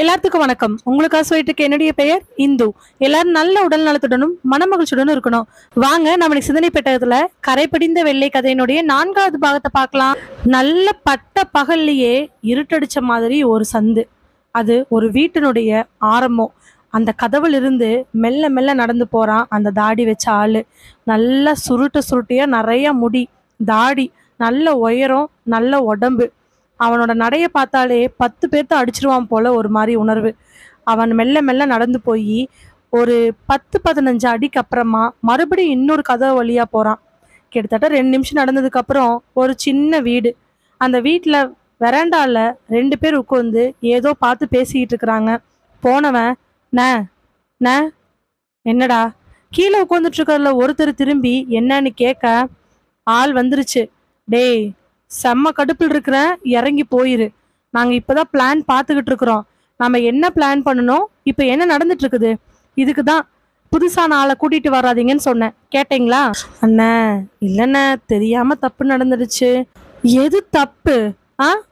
எல்லாத்துக்கும் வணக்கம். உங்களுக்காக சொல்லிட்டு இருக்க என்னுடைய பெயர் இந்து. எல்லாரும் நல்ல உடல் நலத்துடனும் மனமகிழ்ச்சியுடனும் இருக்கணும். வாங்க நம்ம சிந்தனை பெட்டகத்துல கரைபடிந்த வெள்ளை கதையினுடைய 4வது பாகத்தை பார்க்கலாம். நல்ல பட்ட பகல்லையே இருட்டடிச்ச மாதிரி ஒரு சந்து. அது ஒரு வீட்டினுடைய ஆரம்பம். அந்த கதவுல இருந்து மெல்ல மெல்ல நடந்து போறான் அந்த தாடி வச்ச ஆளு. நல்ல சுருட்டியா நிறைய முடி, தாடி, நல்ல உயரம், நல்ல உடம்பு. அவனோட நடைய பார்த்தாலே 10 பேர்த்த அடிச்சிருவான் போல ஒரு மாதிரி உணர்வு. அவன் மெல்ல மெல்ல நடந்து போய் ஒரு 10-15 அடிக்கு அப்புறமா மறுபடியும் இன்னொரு கதவு வழியா போறான். கிட்டத்தட்ட 2 நிமிஷம் நடந்ததுக்கு அப்புறம் ஒரு சின்ன வீடு. அந்த வீட்டுல வெராண்டால 2 பேர் உட்காந்து ஏதோ பார்த்து பேசிக்கிட்டு இருக்கிறாங்க. போனவன் ந ந என்னடா, கீழே உட்காந்துட்டு இருக்கிறதுல ஒருத்தர் திரும்பி என்னன்னு கேட்க, ஆள் வந்துருச்சு. டேய், செம்ம கடுப்பில் இருக்கிறேன், இறங்கி போயிரு. நாங்க இப்பதான் பிளான் பார்த்துக்கிட்டு இருக்கிறோம். நம்ம என்ன பிளான் பண்ணணும், இப்ப என்ன நடந்துட்டு இருக்குது, இதுக்கு தான் புதுசான ஆளை கூட்டிட்டு வராதீங்கன்னு சொன்னேன். கேட்டீங்களா? அண்ணா, இல்லைண்ணே, தெரியாம தப்பு நடந்துடுச்சு. எது தப்பு?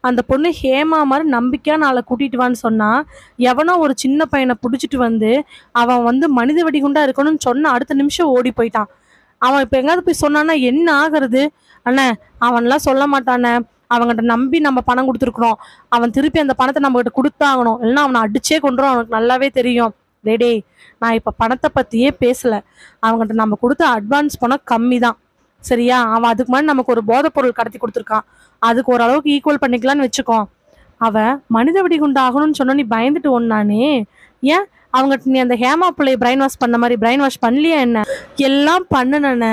அந்த பொண்ணு ஹேமா மாதிரி நம்பிக்கையான ஆளை கூட்டிட்டு வான்னு சொன்னா, எவனோ ஒரு சின்ன பையனை பிடிச்சிட்டு வந்து அவன் வந்து மனித வெடிகுண்டா இருக்கணும்னு சொன்ன அடுத்த நிமிஷம் ஓடி போயிட்டான். அவன் இப்ப எங்காவது போய் சொன்னான்னா என்ன ஆகுறது? அண்ணே, அவன்லாம் சொல்ல மாட்டானே. அவங்ககிட்ட நம்பி நம்ம பணம் கொடுத்துருக்குறோம். அவன் திருப்பி அந்த பணத்தை நம்ம கிட்ட கொடுத்தாகணும், இல்லைன்னா அவனை அடிச்சே கொண்டுரும். அவனுக்கு நல்லாவே தெரியும். டேடே, நான் இப்ப பணத்தை பத்தியே பேசல. அவங்ககிட்ட நம்ம கொடுத்த அட்வான்ஸ் பணம் கம்மி தான், சரியா? அவன் அதுக்கு முன்னாடி நமக்கு ஒரு போதைப் பொருள் கடத்தி கொடுத்துருக்கான். அதுக்கு ஓரளவுக்கு ஈக்குவல் பண்ணிக்கலான்னு வச்சுக்கோ. அவன் மனித வெடிகுண்டு ஆகணும்னு சொன்ன நீ பயந்துட்டு ஒன்னானே. ஏன் அவங்ககிட்ட நீ அந்த ஹேமா பிள்ளைய பிரைன் வாஷ் பண்ண மாதிரி பிரைன் வாஷ் பண்ணலையா என்ன? எல்லாம் பண்ணுனன.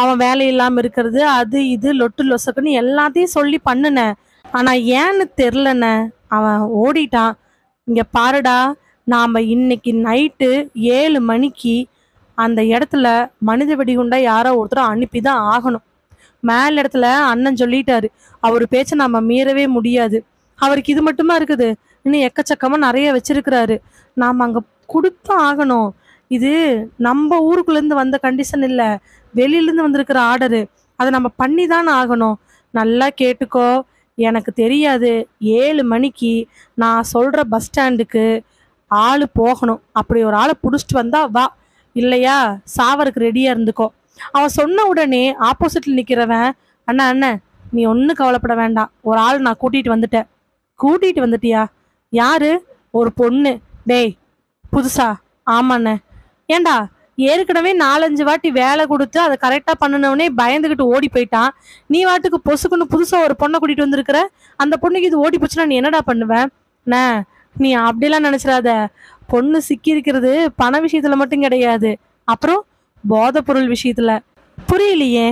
அவன் வேலை இல்லாம இருக்கிறது, அது இது லொட்டு லொசக்குன்னு எல்லாத்தையும் சொல்லி பண்ணுன. ஆனா ஏன்னு தெரிலன, அவன் ஓடிட்டான். இங்க பாருடா, நாம இன்னைக்கு நைட்டு 7 மணிக்கு அந்த இடத்துல மனித வெடிகுண்டா யாரோ ஒருத்தர் அனுப்பிதான் ஆகணும். மேல் இடத்துல அண்ணன் சொல்லிட்டாரு, அவரு பேச்ச நம்ம மீறவே முடியாது. அவருக்கு இது மட்டுமா இருக்குது, இன்னும் எக்கச்சக்கமா நிறைய வச்சிருக்கிறாரு. நாம அங்க கொடுத்தான் ஆகணும். இது நம்ம ஊருக்குள்ள இருந்து வந்த கண்டிஷன் இல்ல, வெளியில இருந்து வந்திருக்கிற ஆர்டரு. அதை நம்ம பண்ணி தானே ஆகணும். நல்லா கேட்டுக்கோ, எனக்கு தெரியாது, 7 மணிக்கு நான் சொல்ற பஸ் ஸ்டாண்டுக்கு ஆளு போகணும். அப்படி ஒரு ஆளை புடிச்சிட்டு வந்தா வா, இல்லையா சாவருக்கு ரெடியா இருந்துக்கோ. அவன் சொன்ன உடனே ஆப்போசிட்ல நிக்கிறவன், அண்ணா அண்ணன், நீ ஒன்னும் கவலைப்பட வேண்டாம், ஒரு ஆள் நான் கூட்டிட்டு வந்துட்டேன். கூட்டிட்டு வந்துட்டியா? யாரு? ஒரு பொண்ணு. டேய், புதுசா? ஆமாண்ணே. ஏண்டா, ஏற்கனவே 4-5 வாட்டி வேலை கொடுத்து அதை கரெக்டா பண்ணனவனே பயந்துகிட்டு ஓடி போயிட்டான். நீ வாட்டுக்கு பொசுக்குன்னு புதுசா ஒரு பொண்ணை கூட்டிட்டு வந்திருக்கிற. அந்த பொண்ணுக்கு இது ஓடி போச்சுன்னா நீ என்னடா பண்ணுவேன்? நீ அப்படிலாம் நினைச்சிடாத. பொண்ணு சிக்கி இருக்கிறது பண விஷயத்துல மட்டும் கிடையாது, அப்புறம் போதை பொருள் விஷயத்துல. புரியலையே?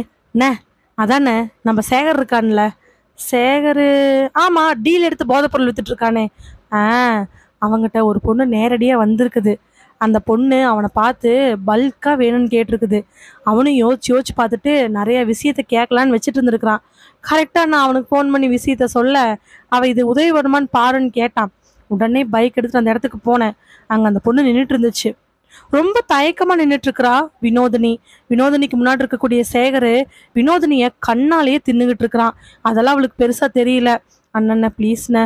அதானே நம்ம சேகர் இருக்கான்ல. சேகரு? ஆமா, டீல் எடுத்து போதை பொருள் வித்துட்டு இருக்கானே. அவங்கிட்ட ஒரு பொண்ணு நேரடியா வந்திருக்குது. அந்த பொண்ணு அவனை பார்த்து பல்கா வேணும்னு கேட்டிருக்குது. அவனும் யோசிச்சு பார்த்துட்டு நிறைய விஷயத்த கேட்கலான்னு வச்சுட்டு இருந்திருக்கிறான். கரெக்டா நான் அவனுக்கு ஃபோன் பண்ணி விஷயத்த சொல்ல, அவ இது உதவி வருமான்னு பாருன்னு கேட்டான். உடனே பைக் எடுத்துட்டு அந்த இடத்துக்கு போனேன். அங்க அந்த பொண்ணு நின்றுட்டு இருந்துச்சு. ரொம்ப தயக்கமா நின்றுட்டு இருக்கிறா வினோதினி. வினோதினிக்கு முன்னாடி இருக்கக்கூடிய சேகரு வினோதினிய கண்ணாலேயே தின்னுகிட்டு இருக்கிறான். அதெல்லாம் அவளுக்கு பெருசா தெரியல. அண்ணண்ண ப்ளீஸ்ண்ண,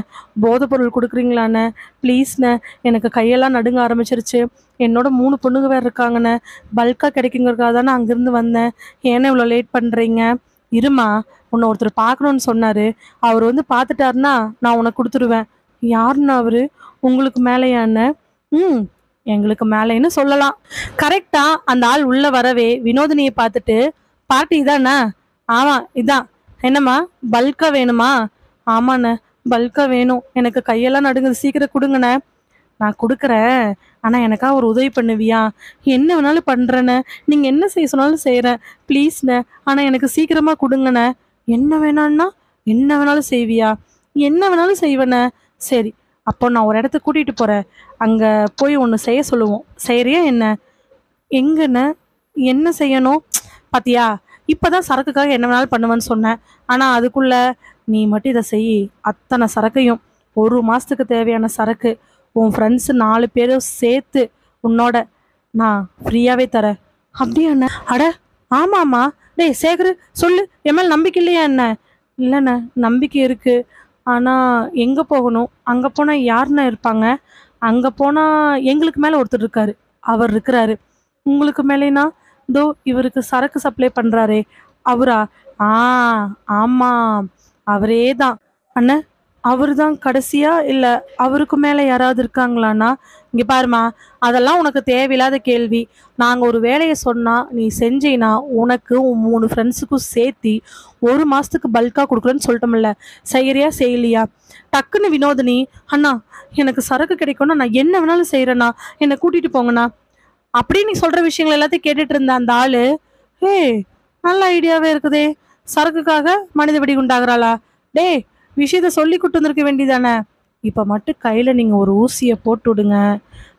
போதை பொருள் கொடுக்குறீங்களாண்ண, ப்ளீஸ்ண்ண, எனக்கு கையெல்லாம் நடுங்க ஆரம்பிச்சிருச்சு. என்னோட 3 பொண்ணுங்க வேறு இருக்காங்கண்ணே, பல்கா கிடைக்குங்கிறதுக்காக தானே அங்கேருந்து வந்தேன். ஏன்னா இவ்வளோ லேட் பண்ணுறீங்க? இருமா, உன்னை ஒருத்தர் பார்க்கணுன்னு சொன்னார். அவர் வந்து பார்த்துட்டாருன்னா நான் உனக்கு கொடுத்துருவேன். யாருன்னா அவரு? உங்களுக்கு மேலேயாண்ண? எங்களுக்கு மேலேன்னு சொல்லலாம். கரெக்டா அந்த ஆள் உள்ள வரவே வினோதினியை பார்த்துட்டு, பாட்டி இதாண்ணா? ஆமா இதான். என்னம்மா, பல்கா வேணுமா? ஆமாண்ணே, பல்கா வேணும், எனக்கு கையெல்லாம் நடுங்குது, சீக்கிரம் கொடுங்கண்ணே. நான் கொடுக்குறேன், ஆனால் எனக்கா ஒரு உதவி பண்ணுவியா? என்ன வேணாலும் பண்ணுறேண்ணே, நீங்கள் என்ன செய்ய சொன்னாலும் செய்கிறேன், ப்ளீஸ்ண்ணே, ஆனால் எனக்கு சீக்கிரமாக கொடுங்கண்ணே. என்ன வேணான்னா என்ன வேணாலும் செய்வியா? என்ன வேணாலும் செய்வேண்ணே. சரி, அப்போ நான் ஒரு இடத்துக்கு கூட்டிகிட்டு போகிறேன். அங்கே போய் ஒன்று செய்ய சொல்லுவோம், செய்கிறியா என்ன? எங்கண்ணே? என்ன செய்யணும்? பாத்தியா, இப்போதான் சரக்குக்காக என்ன வேணாலும் பண்ணுவேன்னு சொன்னேன். ஆனால் அதுக்குள்ள நீ மட்டும் இதை செய். அத்தனை சரக்கையும், 1 மாதத்துக்கு தேவையான சரக்கு, உன் ஃப்ரெண்ட்ஸு 4 பேரும் சேர்த்து உன்னோட நான் ஃப்ரீயாகவே தரேன். அப்படியாண்ணே? அட ஆமாம்மா. டேய் சேகரு, சொல்லு, என் மேல் நம்பிக்கை இல்லையா என்ன? இல்லைண்ணே, நம்பிக்கை இருக்குது. ஆனால் எங்கே போகணும்? அங்கே போனால் யாருண்ணே இருப்பாங்க? அங்க போனா எங்களுக்கு மேல ஒருத்தர் இருக்காரு. அவர் இருக்கிறாரு. உங்களுக்கு மேலேனா, இதோ இவருக்கு சரக்கு சப்ளை பண்றாரே அவரா? ஆ, ஆமா. அவரே தான். அண்ணே, அவரு தான் கடைசியா? இல்ல அவருக்கு மேல யாராவது இருக்காங்களாண்ணா? இங்க பாரும்மா, அதெல்லாம் உனக்கு தேவையில்லாத கேள்வி. நாங்க ஒரு வேலைய சொன்னா, நீ செஞ்சீன்னா, உனக்கு உன் 3 ஃப்ரெண்ட்ஸுக்கும் சேர்த்தி 1 மாசத்துக்கு பல்கா குடுக்குறேன்னு சொல்ட்டோம்ல. செய்யறியா? செய்யலையா? டக்குன்னு வினோதினி, அண்ணா எனக்கு சரக்கு கிடைக்கும்னா நான் என்ன வேணாலும் செய்றேண்ணா. என்ன கூட்டிட்டு போங்கண்ணா. அப்படியே நீ சொல்ற விஷயங்கள் எல்லாத்தையும் கேட்டுட்டு இருந்த அந்த ஆளு, ஏய் நல்ல ஐடியாவே இருக்குதே! சரக்குக்காக மனித வெடிகுண்டாகுறாளா? டேய் விஷயத்த சொல்லி கூட்டு வந்திருக்க வேண்டியதானே! இப்ப மட்டும் கையில நீங்க ஒரு ஊசிய போட்டு விடுங்க.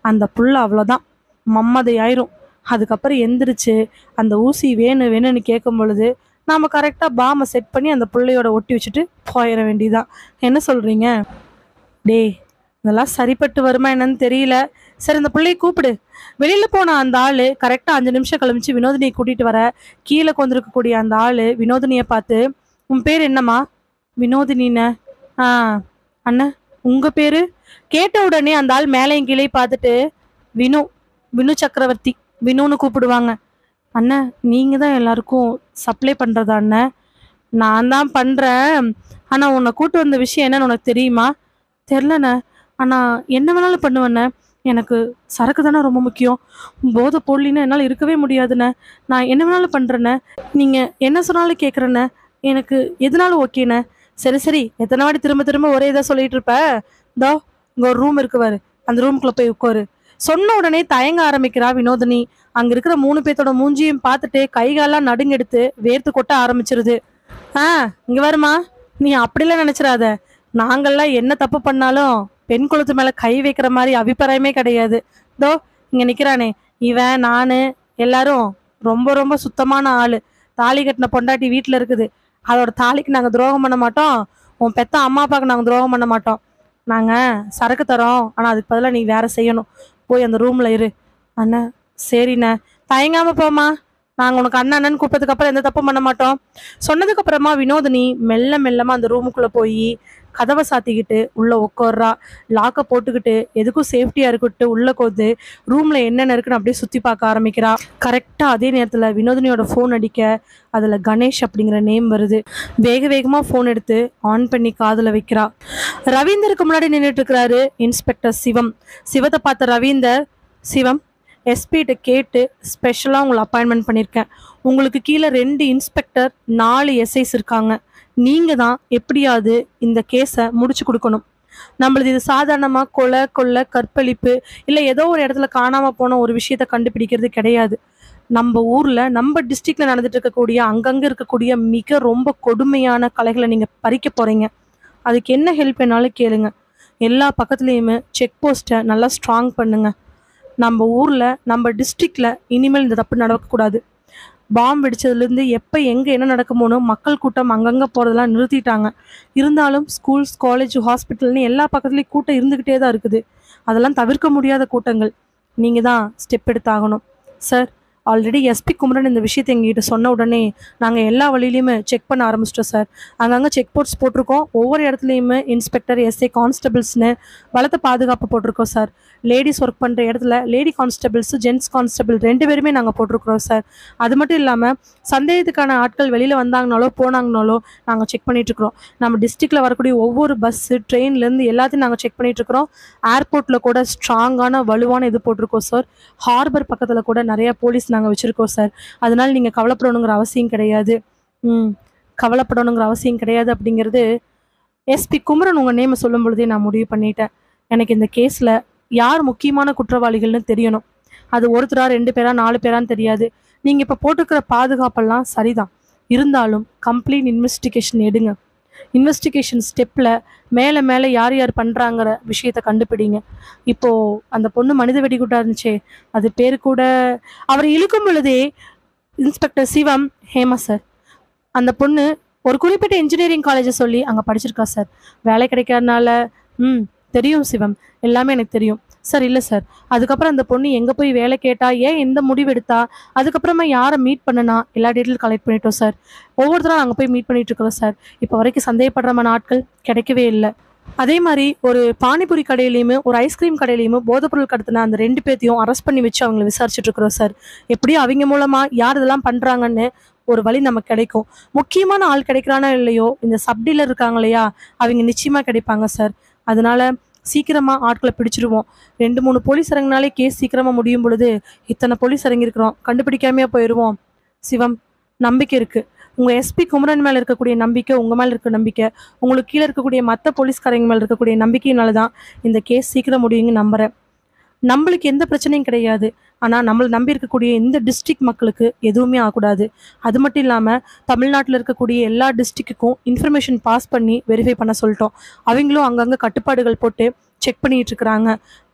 அந்த புள்ள அவ்வளோதான். மம்மதை ஆயிரும். அதுக்கப்புறம் எந்திரிச்சு அந்த ஊசி வேணும் வேணும்னு கேட்கும் பொழுது, நாம கரெக்ட்டா பாம்ப செட் பண்ணி அந்த புள்ளையோட ஒட்டி வச்சுட்டு போயிற வேண்டியதான். என்ன சொல்றீங்க? டேய் இதெல்லாம் சரிப்பட்டு வருமா என்னன்னு தெரியல. சரி இந்த புள்ளைய கூப்பிடு. வெளியில போன அந்த ஆளு கரெக்டா 5 நிமிஷம் கழிச்சு வினோதினியை கூட்டிட்டு வர, கீழ உட்காந்துருக்கக்கூடிய அந்த ஆளு வினோதினிய பார்த்து, "உன் பேர் என்னம்மா?" "வினோதினிண்ணே." "ஆ, அண்ணே உங்க பேரு?" கேட்ட உடனே அந்த ஆள் மேலேயும் கீழேயும் பார்த்துட்டு, "வினு, வினு சக்கரவர்த்தி. வினுன்னு கூப்பிடுவாங்க." "அண்ணே நீங்க தான் எல்லாருக்கும் சப்ளை பண்றதா அண்ணே?" "நான் தான் பண்றேன். ஆனா உன்னை கூட்டு வந்த விஷயம் என்னன்னு உனக்கு தெரியுமா?" "தெரிலண்ணே. ஆனா என்ன வேணாலும் பண்ணுவேண்ணே. எனக்கு சரக்கு தானே ரொம்ப முக்கியம். போதை போடலின்னா என்னால் இருக்கவே முடியாதுண்ணே. நான் என்ன வேணாலும் பண்றேண்ணே. நீங்க என்ன சொன்னாலும் கேட்குறேண்ணே. எனக்கு எதுனாலும் ஓகேண்ணே." "சரி சரி எத்தனை வாட்டி திரும்ப திரும்ப ஒரே இதாக சொல்லிட்டு இருப்ப? இதோ இங்க ஒரு ரூம் இருக்கு பாரு. அந்த ரூமுக்குள்ள போய் உட்காரு." சொன்ன உடனே தயங்க ஆரம்பிக்கிறா வினோதினி. அங்க இருக்கிற 3 பேத்தோட மூஞ்சியும் பார்த்துட்டு கை கால்லாம் நடுங்கெடுத்து வேர்த்து கொட்ட ஆரம்பிச்சிருது. "ஆ, இங்க வருமா. நீ அப்படிலாம் நினைச்சிடாத. நாங்கள்லாம் என்ன தப்பு பண்ணாலும் பெண் குலத்து மேல கை வைக்கிற மாதிரி அபிப்பிராயமே கிடையாது. தோ இங்க நிக்கிறானே இவன், நானு, எல்லாரும் ரொம்ப ரொம்ப சுத்தமான ஆளு. தாலி கட்டின பொண்டாட்டி வீட்டுல இருக்குது. அதோட தாலிக்கு நாங்க துரோகம் பண்ண மாட்டோம். உன் பெத்த அம்மா அப்பாவுக்கு நாங்க துரோகம் பண்ண மாட்டோம். நாங்க சரக்கு தரோம். ஆனா அதுக்கு பதிலா நீ வேற செய்யணும். போய் அந்த ரூம்ல இரு." "அண்ணா சரிண்ணே. தயங்காம போமா. நாங்க உனக்கு அண்ணன் அண்ணன்னு கூப்பிட்டதுக்கு அப்புறம் எந்த தப்பும் பண்ண மாட்டோம்." சொன்னதுக்கு அப்புறமா வினோதினி மெல்ல மெல்லமா அந்த ரூமுக்குள்ள போய் கதவை சாத்திக்கிட்டு உள்ள உட்கார்றா. லாக்கை போட்டுக்கிட்டு எதுக்கும் சேஃப்டியா இருக்கட்டு உள்ள கோந்து ரூம்ல என்னென்ன இருக்குன்னு அப்படியே சுத்தி பார்க்க ஆரம்பிக்கிறா. கரெக்டா அதே நேரத்துல வினோதினியோட ஃபோன் அடிக்க, அதுல கணேஷ் அப்படிங்கிற நேம் வருது. வேக வேகமா ஃபோன் எடுத்து ஆன் பண்ணி காதுல வைக்கிறா. ரவீந்தருக்கு முன்னாடி நின்றுட்டு இருக்கிறாரு இன்ஸ்பெக்டர் சிவம். சிவத்தை பார்த்த ரவீந்தர், "சிவம், எஸ்பிகிட்ட கேட்டு ஸ்பெஷலாக உங்களை அப்பாயின்மெண்ட் பண்ணியிருக்கேன். உங்களுக்கு கீழே 2 இன்ஸ்பெக்டர், 4 எஸ்ஐஸ் இருக்காங்க. நீங்கள் தான் எப்படியாவது இந்த கேஸை முடிச்சு கொடுக்கணும். நம்மளது இது சாதாரணமாக கொலை, கொள்ளை, கற்பழிப்பு இல்லை ஏதோ ஒரு இடத்துல காணாமல் போன ஒரு விஷயத்த கண்டுபிடிக்கிறது கிடையாது. நம்ம ஊரில் நம்ம டிஸ்ட்ரிக்டில் நடந்துட்டு இருக்கக்கூடிய அங்கங்கே இருக்கக்கூடிய மிக ரொம்ப கொடுமையான கலைகளை நீங்கள் பறிக்க போகிறீங்க. அதுக்கு என்ன ஹெல்ப் வேணாலும் கேளுங்க. எல்லா பக்கத்துலேயுமே செக் போஸ்ட்டை நல்லா ஸ்ட்ராங் பண்ணுங்க. நம்ம ஊரில் நம்ம டிஸ்ட்ரிக்டில் இனிமேல் இந்த தப்பு நடக்கக்கூடாது. பாம்பு வெடிச்சதுலேருந்து எப்போ எங்கே என்ன நடக்குமோன்னு மக்கள் கூட்டம் அங்கங்கே போகிறதெல்லாம் நிறுத்திட்டாங்க. இருந்தாலும் ஸ்கூல்ஸ், காலேஜ், ஹாஸ்பிட்டல்னு எல்லா பக்கத்துலேயும் கூட்டம் இருந்துக்கிட்டே தான் இருக்குது. அதெல்லாம் தவிர்க்க முடியாத கூட்டங்கள். நீங்கள் தான் ஸ்டெப் எடுத்தாகணும். சார், ஆல்ரெடி எஸ்பி குமரன் இந்த விஷயத்தை எங்ககிட்ட சொன்ன உடனே நாங்கள் எல்லா வழியிலையுமே செக் பண்ண ஆரம்பிச்சிட்டோம் சார். அங்கங்கே செக் போஸ்ட் போட்டிருக்கோம். ஒவ்வொரு இடத்துலையுமே இன்ஸ்பெக்டர், எஸ்ஐ, கான்ஸ்டபிள்ஸ்னு பலத்த பாதுகாப்பு போட்டிருக்கோம் சார். லேடிஸ் ஒர்க் பண்ணுற இடத்துல லேடி கான்ஸ்டபிள்ஸ், ஜென்ட்ஸ் கான்ஸ்டபிள் 2 பேருமே நாங்கள் போட்டிருக்கிறோம் சார். அது மட்டும் இல்லாமல் சந்தேகத்துக்கான ஆட்கள் வெளியில் வந்தாங்கனாலோ போனாங்கனாலோ நாங்கள் செக் பண்ணிகிட்ருக்குறோம். நம்ம டிஸ்ட்ரிக்டில் வரக்கூடிய ஒவ்வொரு பஸ்ஸு, ட்ரெயின்லேருந்து எல்லாத்தையும் நாங்கள் செக் பண்ணிகிட்ருக்குறோம். ஏர்போர்ட்டில் கூட ஸ்ட்ராங்கான வலுவான இது போட்டிருக்கோம் சார். ஹார்பர் பக்கத்தில் கூட நிறையா போலீஸ் நாங்கள் வச்சுருக்கோம் சார். அதனால் நீங்கள் கவலைப்படணுங்கிற அவசியம் கிடையாது. கவலைப்படணுங்கிற அவசியம் கிடையாது அப்படிங்கிறது எஸ்பி குமரன் உங்கள் நேமை சொல்லும் பொழுதே நான் முடிவு பண்ணிட்டேன். எனக்கு இந்த கேஸில் யார் முக்கியமான குற்றவாளிகள்னு தெரியணும். அது ஒருத்தரா, 2 பேரா, 4 பேரான்னு தெரியாது. நீங்கள் இப்போ போட்டிருக்கிற பாதுகாப்பெல்லாம் சரிதான். இருந்தாலும் கம்ப்ளீட் இன்வெஸ்டிகேஷன் எடுங்க. இன்வெஸ்டிகேஷன் ஸ்டெப்பில் மேலே மேலே யார் யார் பண்ணுறாங்கிற விஷயத்தை கண்டுபிடிங்க. இப்போது அந்த பொண்ணு மனித வெடிகுட்டா இருந்துச்சே, அது பேர் கூட அவரை இழுக்கும் பொழுதே இன்ஸ்பெக்டர் சிவம், ஹேமா சார், அந்த பொண்ணு ஒரு குறிப்பிட்ட இன்ஜினியரிங் காலேஜை சொல்லி அங்கே படிச்சிருக்கா சார். வேலை கிடைக்காதனால தெரியும் சிவம், எல்லாமே எனக்கு தெரியும் சார். இல்லை சார், அதுக்கப்புறம் அந்த பொண்ணு எங்கே போய் வேலை கேட்டா, ஏன் எந்த முடிவு எடுத்தா, அதுக்கப்புறமா யாரை மீட் பண்ணனா எல்லா டீட்டெயிலும் கலெக்ட் பண்ணிட்டோம் சார். ஒவ்வொருத்தரும் நாங்கள் போய் மீட் பண்ணிட்டு இருக்கிறோம் சார். இப்போ வரைக்கும் சந்தேகப்படுறமான ஆட்கள் கிடைக்கவே இல்லை. அதே மாதிரி ஒரு பானிபூரி கடையிலையுமே ஒரு ஐஸ்கிரீம் கடையிலையுமே போதைப்பொருள் கடத்தின அந்த 2 பேத்தையும் அரெஸ்ட் பண்ணி வச்சு அவங்கள விசாரிச்சுட்டு இருக்கிறோம் சார். எப்படியும் அவங்க மூலமா யார் இதெல்லாம் பண்றாங்கன்னு ஒரு வழி நமக்கு கிடைக்கும். முக்கியமான ஆள் கிடைக்கிறானோ இல்லையோ, இந்த சப் டீலர் இருக்காங்க இல்லையா, அவங்க நிச்சயமா கிடைப்பாங்க சார். அதனால சீக்கிரமா ஆட்களை பிடிச்சிருவோம். 2, 3 போலீஸ் இறங்கினாலே கேஸ் சீக்கிரமா முடியும் பொழுது, இத்தனை போலீஸ் இறங்கியிருக்கிறோம், கண்டுபிடிக்காமையா போயிடுவோம். சிவம், நம்பிக்கை இருக்கு. உங்க எஸ்பி குமரன் மேல இருக்கக்கூடிய நம்பிக்கை, உங்க மேல இருக்க நம்பிக்கை, உங்களுக்கு கீழே இருக்கக்கூடிய மற்ற போலீஸ்காரங்க மேல இருக்கக்கூடிய நம்பிக்கையினால தான் இந்த கேஸ் சீக்கிரம் முடியுங்க நம்புறேன். நம்மளுக்கு எந்த பிரச்சனையும் கிடையாது. ஆனா நம்மள நம்பி இருக்கக்கூடிய இந்த டிஸ்ட்ரிக்ட் மக்களுக்கு எதுவுமே ஆகக்கூடாது. அது மட்டும் இல்லாம தமிழ்நாட்டுல இருக்கக்கூடிய எல்லா டிஸ்ட்ரிக்ட்டுக்கும் இன்ஃபர்மேஷன் பாஸ் பண்ணி வெரிஃபை பண்ண சொல்லிட்டோம். அவங்களும் அங்கங்க கட்டுப்பாடுகள் போட்டு செக் பண்ணிட்டு இருக்கிறாங்க.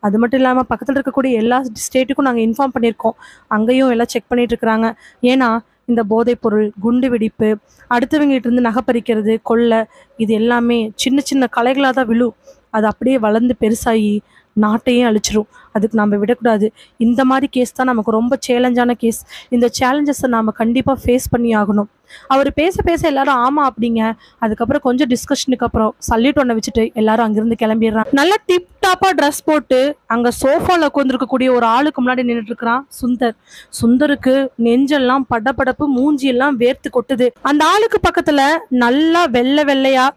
அது மட்டும் இல்லாம பக்கத்துல இருக்கக்கூடிய எல்லா ஸ்டேட்டுக்கும் நாங்க இன்ஃபார்ம் பண்ணியிருக்கோம். அங்கேயும் எல்லாம் செக் பண்ணிட்டு இருக்கிறாங்க. ஏன்னா இந்த போதைப் பொருள், குண்டு வெடிப்பு, அடுத்தவங்ககிட்ட இருந்து நகை பறிக்கிறது, கொள்ளை, இது எல்லாமே சின்ன சின்ன கலைகளாக தான் விழும். அது அப்படியே வளர்ந்து பெருசாகி நாட்டையே அழிச்சிரும். அதுக்கு நம்ம விடக்கூடாது. இந்த மாதிரி கேஸ் தான் நமக்கு ரொம்ப சேலஞ்சான கேஸ். இந்த சேலஞ்சஸை நாம் கண்டிப்பாக ஃபேஸ் பண்ணி ஆகணும். அவர் பேச பேச எல்லாரும் ஆமா அப்படிங்க. அதுக்கப்புறம் கொஞ்சம் டிஸ்கஷனுக்கு அப்புறம் சல்யூட் ஒன்றை வச்சுட்டு எல்லாரும் அங்கிருந்து கிளம்பிடுறான். நல்லா டிப் டாப்பா ட்ரெஸ் போட்டு அங்க சோஃபால உட்காந்துருக்கக்கூடிய ஒரு ஆளுக்கு முன்னாடி நின்றுட்டு இருக்கிறான் சுந்தர். சுந்தருக்கு நெஞ்செல்லாம் படபடப்பு, மூஞ்சி எல்லாம் வேர்த்து கொட்டுது. அந்த ஆளுக்கு பக்கத்துல நல்லா வெள்ளையா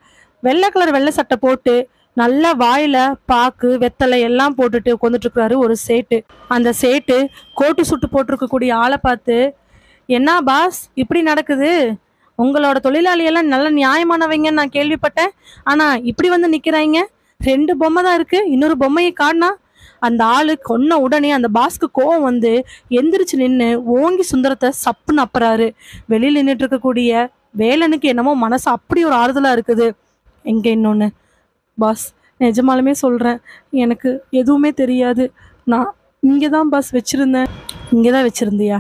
வெள்ளை கலர் வெள்ளை சட்டை போட்டு நல்லா வாயில பாக்கு வெத்தலை எல்லாம் போட்டுட்டு உட்காந்துட்டு இருக்கிறாரு ஒரு சேட்டு. அந்த சேட்டு கோட்டு சுட்டு போட்டிருக்கக்கூடிய ஆளை பார்த்து, என்ன பாஸ் இப்படி நடக்குது? உங்களோட தொழிலாளியெல்லாம் நல்ல நியாயமானவங்கன்னு நான் கேள்விப்பட்டேன். ஆனா இப்படி வந்து நிக்கிறாங்க. 2 பொம்மை தான் இருக்கு, இன்னொரு பொம்மையை காணா. அந்த ஆளு கொன்ன உடனே அந்த பாஸ்க்கு கோவம் வந்து எந்திரிச்சு நின்று ஓங்கி சுந்தரத்தை சப்புன்னு அப்புறாரு. வெளியில் நின்றுட்டு இருக்கக்கூடிய வேலனுக்கு என்னமோ மனசு அப்படி ஒரு ஆறுதலா இருக்குது. எங்க இன்னொன்னு பாஸ், நிஜமாலுமே சொல்றேன், எனக்கு எதுவுமே தெரியாது. நான் இங்கே தான் பாஸ் வச்சிருந்தேன். இங்கே தான் வச்சிருந்தியா?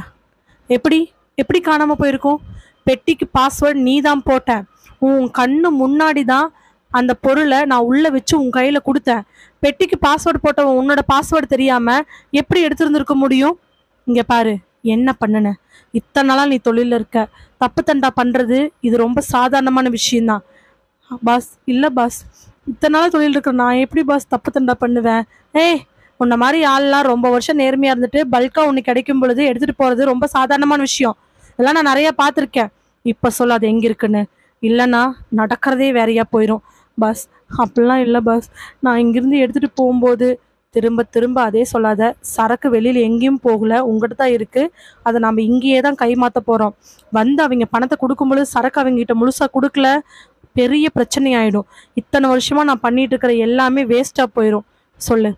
எப்படி எப்படி காணாம போயிருக்கோம்? பெட்டிக்கு பாஸ்வேர்டு நீ தான் போட்ட. உன் கண்ணு முன்னாடி தான் அந்த பொருளை நான் உள்ள வச்சு உன் கையில கொடுத்தேன். பெட்டிக்கு பாஸ்வேர்டு போட்டவன் உன்னோட பாஸ்வேர்டு தெரியாம எப்படி எடுத்திருந்திருக்க முடியும்? இங்க பாரு, என்ன பண்ணுன? இத்தனை நாளா நீ தொழில இருக்க, தப்பு தண்டா பண்றது இது ரொம்ப சாதாரணமான விஷயம்தான். பாஸ், இல்லை பாஸ், இத்தனை நாள் தொழில் இருக்கிற நான் எப்படி பாஸ் தப்பு தண்டா பண்ணுவேன்? ஏய், உன்ன மாதிரி ஆள்லாம் ரொம்ப வருஷம் நேர்மையா இருந்துட்டு பல்கா உன்னை கிடைக்கும் பொழுது எடுத்துட்டு போறது ரொம்ப சாதாரணமான விஷயம். இதெல்லாம் நான் நிறைய பார்த்துருக்கேன். இப்ப சொல்ல அது எங்க இருக்குன்னு. இல்லைன்னா நடக்கிறதே வேறையா போயிடும். பாஸ், அப்படிலாம் இல்லை பாஸ். நான் இங்கிருந்து எடுத்துட்டு போகும்போது திரும்ப திரும்ப அதே சொல்லாத. சரக்கு வெளியில் எங்கேயும் போகல, உங்ககிட்ட தான் இருக்கு. அதை நம்ம இங்கேயே தான் கைமாற்ற போறோம். வந்து அவங்க பணத்தை கொடுக்கும்பொழுது சரக்கு அவங்க கிட்ட முழுசா கொடுக்கல, பெரிய பிரச்சனை ஆயிடும். இத்தனை வருஷமா நான் பண்ணிட்டு இருக்கிற எல்லாமே வேஸ்டா போயிடும். சொல்லு,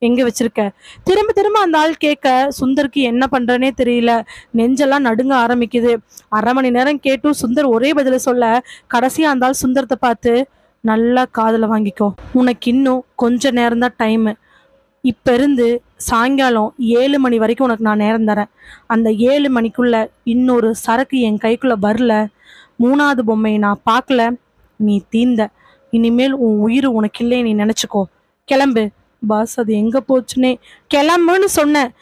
எங்க வச்சிருக்க? திரும்ப திரும்ப அந்த ஆள் கேட்க சுந்தருக்கு என்ன பண்றனே தெரியல. நெஞ்செல்லாம் நடுங்க ஆரம்பிக்குது. 1/2 மணி நேரம் கேட்டும் சுந்தர் ஒரே பதில சொல்ல, கடைசியா அந்த ஆள் சுந்தரத்தை பார்த்து, நல்லா காதுல வாங்கிக்கோ, உனக்கு இன்னும் கொஞ்ச நேரம் தான் டைமு. இப்ப இருந்து சாயங்காலம் 7 மணி வரைக்கும் உனக்கு நான் நேரம் தரேன். அந்த 7 மணிக்குள்ள இன்னொரு சரக்கு என் கைக்குள்ள வரல, 3வது பொம்மையை நான் பார்க்கல, நீ தீந்த. இனிமேல் உன் உயிர் உனக்கு இல்லை, நீ நினைச்சுக்கோ. கிளம்பு. பாஸ், அது எங்க போச்சுனே. கிளம்புன்னு சொன்னேன்.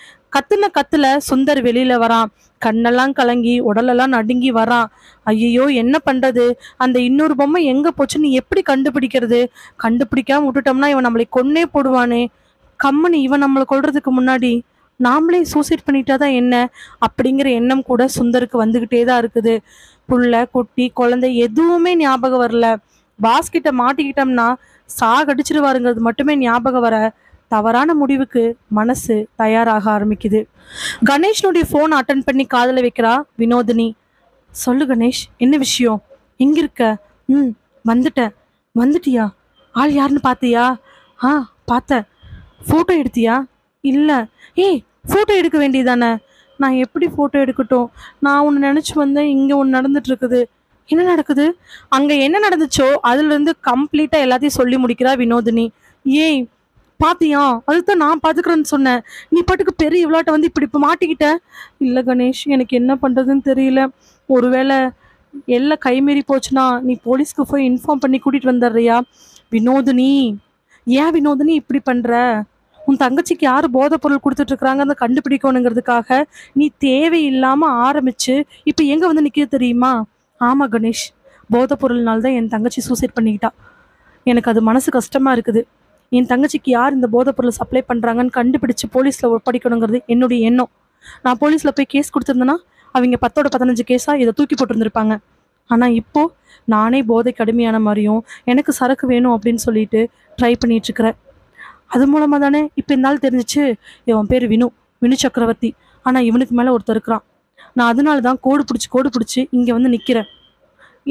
கத்துல சுந்தர் வெளியில வரான். கண்ணெல்லாம் கலங்கி உடலெல்லாம் நடுங்கி வரான். ஐயோ, என்ன பண்றது? அந்த இன்னொரு பொம்மை எங்க போச்சுன்னு எப்படி கண்டுபிடிக்கிறது? கண்டுபிடிக்காம விட்டுட்டோம்னா இவன் நம்மளை கொன்னே போடுவானே. கம்மனி, இவன் நம்மளை கொல்றதுக்கு முன்னாடி நாமளே சூசைட் பண்ணிட்டாதான் என்ன அப்படிங்கிற எண்ணம் கூட சுந்தருக்கு வந்துகிட்டே தான் இருக்குது. புள்ள குட்டி குழந்தை எதுவுமே ஞாபகம் வரல. பாஸ்கிட்ட மாட்டிக்கிட்டோம்னா சாகடிச்சிருவாருங்கிறது மட்டுமே ஞாபகம் வர தவறான முடிவுக்கு மனசு தயாராக ஆரம்பிக்குது. கணேஷ்னுடைய ஃபோன் அட்டன் பண்ணி காதல வைக்கிறா வினோதினி. சொல்லு கணேஷ், என்ன விஷயம்? எங்க இருக்க? வந்துட்டேன். வந்துட்டியா? ஆள் யாருன்னு பார்த்தியா? பார்த்தேன். ஃபோட்டோ எடுத்தியா? இல்லை. ஏய், ஃபோட்டோ எடுக்க வேண்டியதானே? நான் எப்படி ஃபோட்டோ எடுக்கட்டும்? நான் ஒன்று நினச்சி வந்தேன், இங்கே ஒன்று நடந்துட்டு இருக்குது. என்ன நடக்குது? அங்கே என்ன நடந்துச்சோ அதுலேருந்து கம்ப்ளீட்டாக எல்லாத்தையும் சொல்லி முடிக்கிறா வினோதினி. ஏய், பாத்தியா? அதுதான் நான் பார்த்துக்கிறேன்னு சொன்னேன். நீ பாட்டுக்கு பெரிய விளையாட்டை வந்து இப்படி இப்போ மாட்டிக்கிட்ட. இல்லை கணேஷ், எனக்கு என்ன பண்ணுறதுன்னு தெரியல. ஒருவேளை எல்லாம் கைமீறி போச்சுன்னா நீ போலீஸ்க்கு போய் இன்ஃபார்ம் பண்ணி கூட்டிகிட்டு வந்துடுறியா? வினோதினி, ஏன் வினோதினி இப்படி பண்ணுற? உன் தங்கச்சிக்கு யார் போதை பொருள் கொடுத்துட்ருக்குறாங்கன்னு கண்டுபிடிக்கணுங்கிறதுக்காக நீ தேவையில்லாமல் ஆரம்பிச்சு இப்போ எங்கே வந்து நிற்கிறது தெரியுமா? ஆமாம் கணேஷ், போதை பொருள்னால்தான் என் தங்கச்சி சூசைட் பண்ணிக்கிட்டா. எனக்கு அது மனசு கஷ்டமா இருக்குது. என் தங்கச்சிக்கு யார் இந்த போதைப் பொருளை சப்ளை பண்றாங்கன்னு கண்டுபிடிச்சு போலீஸ்ல ஒப்படைக்கணுங்கிறது என்னுடைய எண்ணம். நான் போலீஸ்ல போய் கேஸ் கொடுத்திருந்தேன்னா அவங்க 10ஓட 15 கேஸா இதை தூக்கி போட்டிருந்திருப்பாங்க. ஆனா இப்போ நானே போதைக்கு அடிமையான மாதிரியும் எனக்கு சரக்கு வேணும் அப்படின்னு சொல்லிட்டு ட்ரை பண்ணிட்டு இருக்கிறேன். அது மூலமா தானே இப்போ இந்த நாள் தெரிஞ்சிச்சு இவன் பேர் வினு, வினு சக்கரவர்த்தி. ஆனா இவனுக்கு மேல ஒருத்தர் இருக்கிறான். நான் அதனால தான் கோடு பிடிச்சி இங்க வந்து நிக்கிறேன்.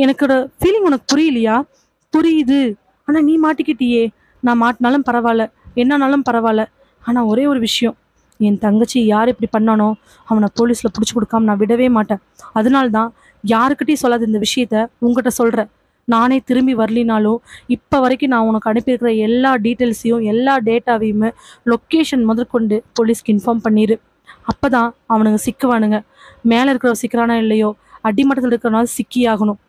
எனக்கோட ஃபீலிங் உனக்கு புரியலையா? புரியுது. ஆனா நீ மாட்டிக்கிட்டியே. நான் மாட்டினாலும் பரவாயில்ல, என்னானாலும் பரவாயில்ல. ஆனா ஒரே ஒரு விஷயம், என் தங்கச்சி யார் இப்படி பண்ணானோ அவனை போலீஸ்ல பிடிச்சி கொடுக்காம நான் விடவே மாட்டேன். அதனால தான் யாருக்கிட்டையும் சொல்லாத இந்த விஷயத்த உங்ககிட்ட சொல்றேன். நானே திரும்பி வரலினாலும் இப்போ வரைக்கும் நான் உனக்கு அனுப்பியிருக்கிற எல்லா டீட்டெயில்ஸையும் எல்லா டேட்டாவையுமே லொக்கேஷன் முதற்கொண்டு போலீஸ்க்கு இன்ஃபார்ம் பண்ணிடு. அப்பதான் அவனுங்க சிக்குவானுங்க. மேலே இருக்கிறவ சிக்கிறானா இல்லையோ, அடிமட்டத்தில் இருக்கிறனால சிக்கியாகணும்.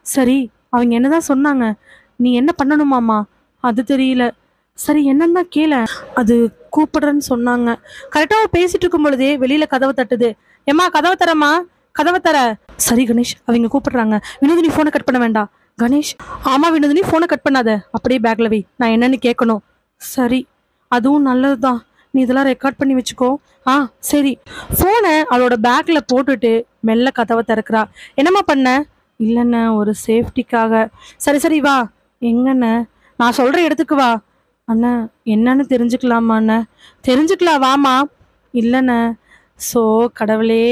சரி, அவங்க என்னதான் சொன்னாங்க? நீ என்ன பண்ணணுமாமா? அது தெரியல. சரி, என்னன்னா கேள. அது கூப்பிடுறேன்னு சொன்னாங்க. கரெக்டா பேசிட்டு இருக்கும் பொழுதே வெளியில கதவை தட்டுது. ஏமா கதவை தரமா, கதவை தர. சரி கணேஷ், அவங்க கூப்பிடுறாங்க. வினோதினி போனை கட் பண்ண வேண்டாம். கணேஷ், ஆமா வினோதினி போனை கட் பண்ணாத, அப்படியே பேக்ல வை, நான் என்னன்னு கேட்கணும். சரி, அதுவும் நல்லதுதான். நீ இதெல்லாம் ரெக்கார்ட் பண்ணி வச்சுக்கோ. ஆ சரி. போனை அவளோட பேக்ல போட்டுட்டு மெல்ல கதவை திறக்கிறா. என்னம்மா பண்ண? இல்லைண்ண, ஒரு சேஃப்டிக்காக. சரி சரி வா. எங்கண்ண? நான் சொல்ற இடத்துக்கு வா. அண்ணா, என்னன்னு தெரிஞ்சுக்கலாமா அண்ணா? தெரிஞ்சுக்கலாம், வாமா. இல்லைண்ண. ஸோ கடவுளே,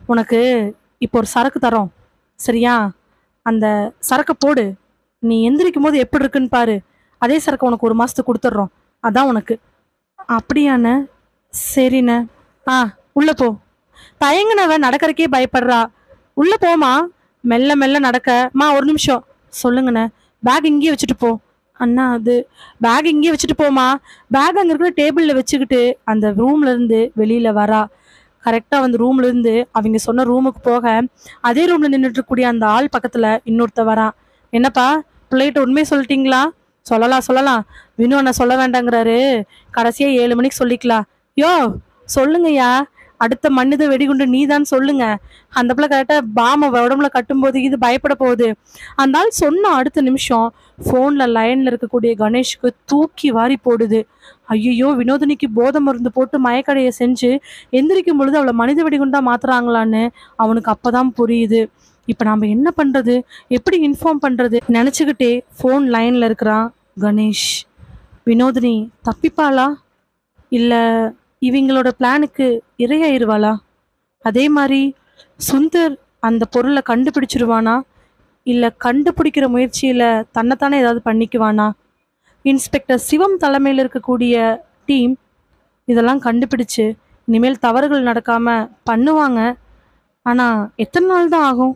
உனக்கு இப்போ ஒரு சரக்கு தரோம், சரியா? அந்த சரக்கை போடு. நீ எந்திரிக்கும் போது எப்படி இருக்குன்னு பாரு. அதே சரக்கு உனக்கு 1 மாசத்துக்கு கொடுத்துட்றோம். அதான் உனக்கு. அப்படியாண்ண? சரிண்ண. ஆ, உள்ள போ. தயங்குனவ நடக்கறக்கே பயப்படுறா. உள்ள போமா. மெல்ல மெல்ல நடக்க. மா, ஒரு நிமிஷம். சொல்லுங்கண்ணே. பேக் இங்கேயே வச்சுட்டு போ. அண்ணா, அது பேக் இங்கேயே வச்சுட்டு போமா. பேக் அங்கே இருக்கிற டேபிளில் வச்சுக்கிட்டு அந்த ரூம்ல இருந்து வெளியில வரா. கரெக்டாக வந்து ரூம்ல இருந்து அவங்க சொன்ன ரூமுக்கு போக அதே ரூம்ல நின்றுட்டு இருக்கக்கூடிய அந்த ஆள் பக்கத்துல இன்னொருத்த வரான். என்னப்பா, பிள்ளைகிட்ட உண்மையை சொல்லிட்டீங்களா? சொல்லலாம் சொல்லலாம். வினு அண்ணா சொல்ல வேண்டாங்கிறாரு. கடைசியா 7 மணிக்கு சொல்லிக்கலாம். யோ, சொல்லுங்கய்யா. அடுத்த மனித வெடிகுண்டு நீதான் சொல்லுங்க. அந்த பிள்ளை கரெக்டா பாம உடம்புல கட்டும்போது இது பயப்பட போகுது. அந்த ஆள் சொன்ன அடுத்த நிமிஷம் போன்ல லைன்ல இருக்கக்கூடிய கணேஷுக்கு தூக்கி வாரி போடுது. ஐயோ, வினோதினிக்கு போதை மருந்து போட்டு மயக்கடையை செஞ்சு எந்திரிக்கும் பொழுது அவளை மனித வெடிகுண்டா மாத்துறாங்களான்னு அவனுக்கு அப்பதான் புரியுது. இப்ப நாம என்ன பண்றது, எப்படி இன்ஃபார்ம் பண்றது நினைச்சுக்கிட்டே போன் லைன்ல இருக்கிறான் கணேஷ். வினோதினி தப்பிப்பாளா, இல்ல இவங்களோட பிளானுக்கு இரையாயிருவாளா? அதே மாதிரி சுந்தர் அந்த பொருளை கண்டுபிடிச்சிருவானா, இல்ல கண்டுபிடிக்கிற முயற்சியில தன்னைத்தானே ஏதாவது பண்ணிக்குவானா? இன்ஸ்பெக்டர் சிவம் தலைமையில் இருக்கக்கூடிய டீம் இதெல்லாம் கண்டுபிடிச்சு இனிமேல் தவறுகள் நடக்காம பண்ணுவாங்க. ஆனா எத்தனை நாள் தான் ஆகும்?